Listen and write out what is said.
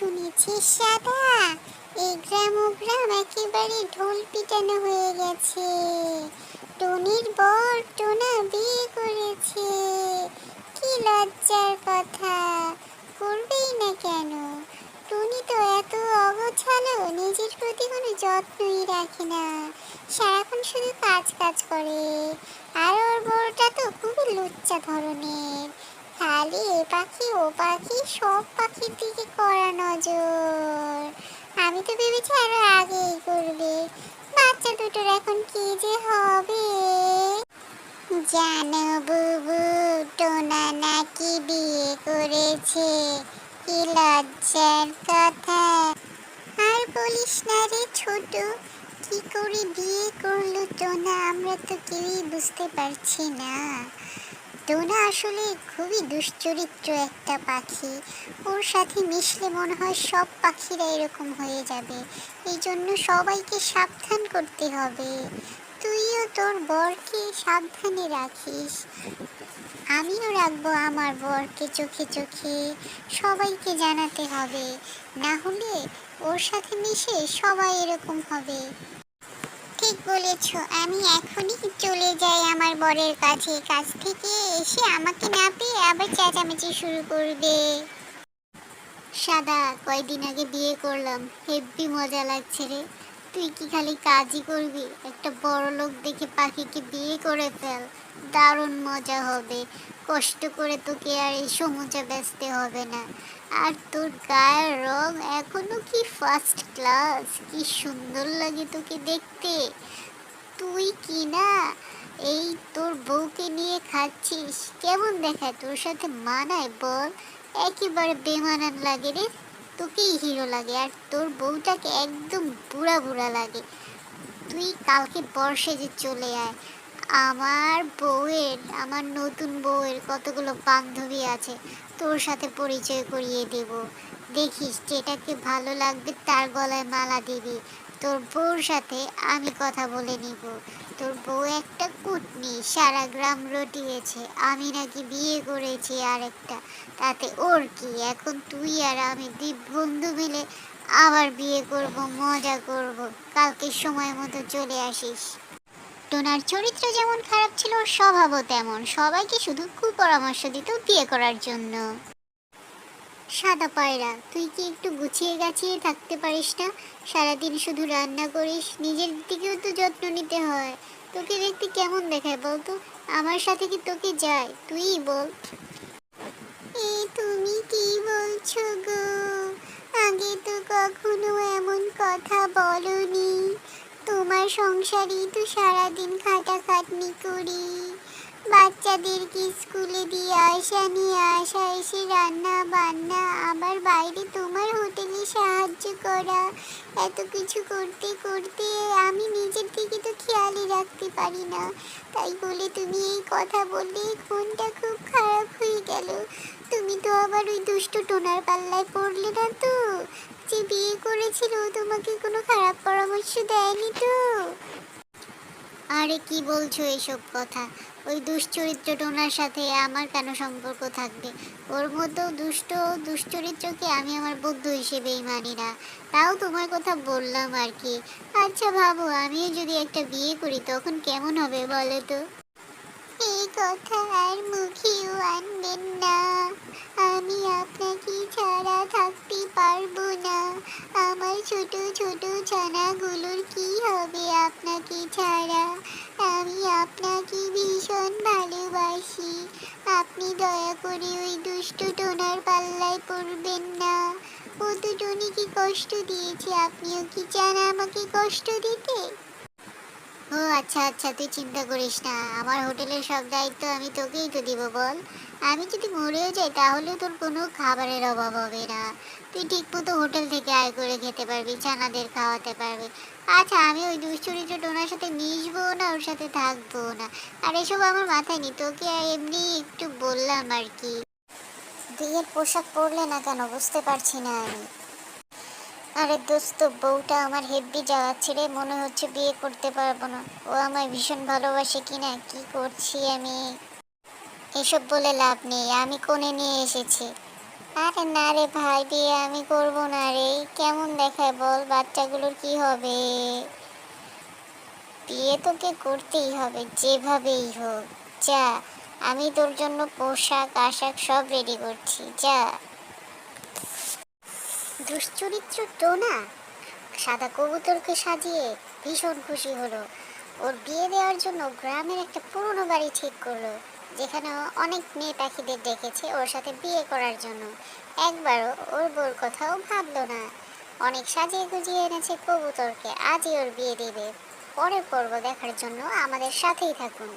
শুনেছিস সাদা, এই গ্রাম ও গ্রাম একেবারে ঢোল পিটানো হয়ে গেছে। টুনির বর টোনা বিয়ে করেছে। কি লজ্জার কথা! করবেই না কেন? টুনি তো এত অগোছালো, নিজের প্রতি কোনো যত্নই রাখে না, সারাক্ষণ শুধু কাজ কাজ করে। আর ওর বউটা তো খুবই লুচ্চা ধরনের, খালি এ পাখি ও পাখি সব পাখির দিকে কড়া নজর। আমি তো ভেবেছি আরো আগেই করবে। বাচ্চা দুটোর এখন কি যে হবে! জানো বুবু, টোনা নাকি বিয়ে করেছে। কি লজ্জার কথা! আর বলিস না রে ছোট, কি করে বিয়ে করলো টোনা, আমরা তো কেউই বুঝতে পারছি না। টোনা আসলে খুবই দুশ্চরিত্র একটা পাখি। ওর সাথে মিশলে মনে হয় সব পাখিরা এরকম হয়ে যাবে। এই জন্য সবাইকে সাবধান করতে হবে। তুইও তোর বরকে সাবধানে রাখিস। আমিও রাখবো আমার বরকে চোখে চোখে। সবাইকে জানাতে হবে, না হলে ওর সাথে মিশে সবাই এরকম হবে। ঠিক বলেছ, আমি এখনই চলে যাই আমার বরের কাছে। কাছ থেকে এসে আমাকে না পেয়ে আবার চেঁচামেচি শুরু করবে। সাদা, কয়দিন আগে বিয়ে করলাম, হেব্বি মজা লাগছে রে। তুই কি খালি কাজই করবি? একটা বড় লোক দেখে পাখিকে বিয়ে করে ফেল, দারুণ মজা হবে। কষ্ট করে তোকে আর এই সমুচা বেচতে হবে না। আর তোর গায়ের রং এখনো কি ফার্স্ট ক্লাস, কি সুন্দর লাগে তোকে দেখতে। তুই কি না এই তোর বউকে নিয়ে খাচ্ছিস, কেমন দেখায়, তোর সাথে মানায় বল? একেবারে বেমানান লাগে রে। তোকেই হিরো লাগে, আর তোর বউটাকে একদম বুড়া বুড়া লাগে। তুই কালকে বর্ষে যে চলে আয়। আমার নতুন বউয়ের কতগুলো বান্ধবী আছে, তোর সাথে পরিচয় করিয়ে দেব। দেখিস, যেটাকে ভালো লাগবে তার গলায় মালা দিবি। তোর বউর সাথে আমি কথা বলে নিব। তোর বউ একটা কুটনি, সারা গ্রাম রটিয়েছে আমি নাকি বিয়ে করেছি আরেকটা। তাতে ওর কি, এখন তুই আর আমি দুই বন্ধু মিলে আবার বিয়ে করব, মজা করব। কালকে সময় মতো চলে আসিস। টোনার চরিত্র যেমন খারাপ ছিল, ওর স্বভাবও তেমন, সবাইকে শুধু কুপরামর্শ দিত বিয়ে করার জন্য। সাদা পায়রা, তুই কি একটু গুছিয়ে গাছিয়ে থাকতে পারিস না? সারাদিন শুধু রান্না করিস, নিজের দিকেও তো যত্ন নিতে হয়। তোকে দেখতে কেমন দেখায় বলতো? আমার সাথে কি তোকে যায়? তুইই বল। তুমি কি বলছো গো? আগে তো কখনো এমন কথা বলনি। তোমার সংসারেই তো সারাদিন খাটাখাটনি করি, বাচ্চাদেরকে স্কুলে দিয়ে আসা, নিয়ে আসা, এসে রান্না বান্না, আবার বাইরে তোমার হোটেলে সাহায্য করা। এত কিছু করতে করতে আমি নিজের দিকে তো খেয়ালই রাখতে পারি না। তাই বলে তুমি এই কথা বললে মনটা খুব খারাপ হয়ে গেল। তুমি তো আবার ওই দুষ্ট টোনার পাল্লায় পড়লে না তো? যে বিয়ে করেছিল তোমাকে কোনো খারাপ পরামর্শ দেয়নি তো? আরে কি বলছো এসব কথা? ওই দুশ্চরিত্র টোনার সাথে আমার কেন সম্পর্ক থাকবে? ওর মতো দুশ্চরিত্রকে আমি আমার বন্ধু হিসেবেই মানি না। তাও তোমার কথা বললাম আর কি। আচ্ছা ভাবো, আমিও যদি একটা বিয়ে করি তখন কেমন হবে বলো তো? এই কথা আর মুখেও আনবেন না। আমি আপনাকে ছাড়া থাকতে পারবো না। আমার ছোট ছোট ছানাগুলোর কি হবে আপনাকে ছাড়া? আমি আপনাকে ভীষণ ভালোবাসি। আপনি দয়া করে ওই দুষ্ট টোনার পাল্লায় পড়বেন না। ও তো টুনিকে কষ্ট দিয়েছে, আপনিও কি চান আমাকে কষ্ট দিতে? ও আচ্ছা আচ্ছা, তুই চিন্তা করিস না, আমার হোটেলের সব দায়িত্ব আমি তোকেই তো দিব বল। আমি যদি মরেও যাই তাহলেও তোর কোনো খাবারের অভাব হবে না। তুই ঠিক মতো হোটেল থেকে আয় করে খেতে পারবি, ছানাদের খাওয়াতে পারবি। আচ্ছা, আমি ওই দুশ্চরিত্র টোনার সাথে মিশবো না, ওর সাথে থাকবো না। আর এসব আমার মাথায় নেই, তোকে এমনি একটু বললাম আর কি। বিয়ের পোশাক পরলে না কেন বুঝতে পারছি না আমি। আরে দোস্ত, বউটা আমার হেব্বি জ্বালাচ্ছে রে, মনে হচ্ছে বিয়ে করতে পারবো না। ও আমায় ভীষণ ভালোবাসে কিনা, কি করছি আমি? এসব বলে লাভ নেই, আমি কোণে নিয়ে এসেছি। আরে না রে ভাই, বিয়ে আমি করব না রে। কেমন দেখায় বল, বাচ্চাগুলোর কি হবে? বিয়ে তোকে করতেই হবে যেভাবেই হোক। যা, আমি তোর জন্য পোশাক আশাক সব রেডি করছি, যা। দুশ্চরিত্র টোনা সাদা কবুতরকে সাজিয়ে ভীষণ খুশি হলো। ওর বিয়ে দেওয়ার জন্য গ্রামের একটা পুরনো বাড়ি ঠিক করলো, যেখানে ও অনেক মেয়ে পাখিদের ডেকেছে ওর সাথে বিয়ে করার জন্য। একবারও ওর বউর কথাও ভাবলো না। অনেক সাজিয়ে গুজিয়ে এনেছে কবুতরকে, আজই ওর বিয়ে দেবে। পরের পর্ব দেখার জন্য আমাদের সাথেই থাকুন।